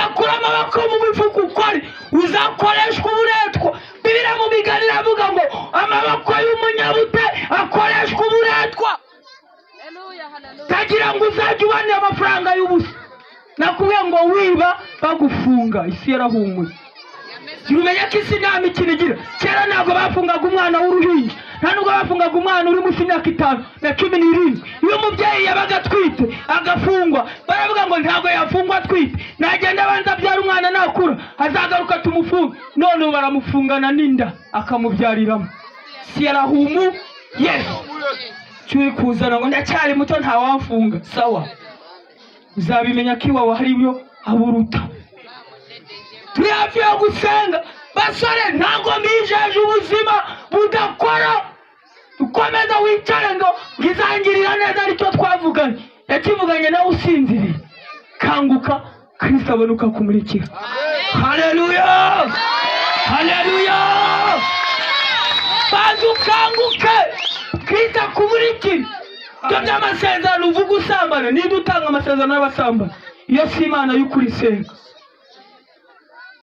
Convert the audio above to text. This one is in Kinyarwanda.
nudakura amaboko mu mifuka ukore uzakoreshwa uburetwa. Bibiliya mu migani iravuga ngo amaboko y'umunyabute akoreshwa uburetwa. Tagira ngo uzajye ubana amafaranga y'ubusa. Nakubwiye ngo wiba bagufunga. Isi yarahumuye. Urumenya ko isi nta mikino igira. Kera ntabwo bafungaga umwana w'uruhinja, nta nubwo bafungaga umwana uri munsi y'imyaka 5 na 17. Iyo umubyeyi yabaga atwite agafungwa, baravuga ngo ntabwo yafungwa atwite, nagenda abanza abyara umwana nakura azagaruka tumufunga. None baramufungana n'inda akamubyariramo. Si yarahumu yes cyuri kuzana ngo ndacyari muto nta wamfunga. Sawa, uzabimenya ko iwawe hariyo aburuta. Turi hafi yo gusenga basore, ntabwo mbijeje ubuzima budakora. Ukomeza wicare ngo ngizangirira neza aricyo twavuganye. Yakivuganye nawe usinziriye. Kanguka, Kristo abonuka kumurikira. Haleluya, haleluya. Bazukanguke, Kristo kumurikira. By'amasezerano uvuga usambana, niba utanga amasezerano y'abasambana, iyo si Imana y'ukuri senga.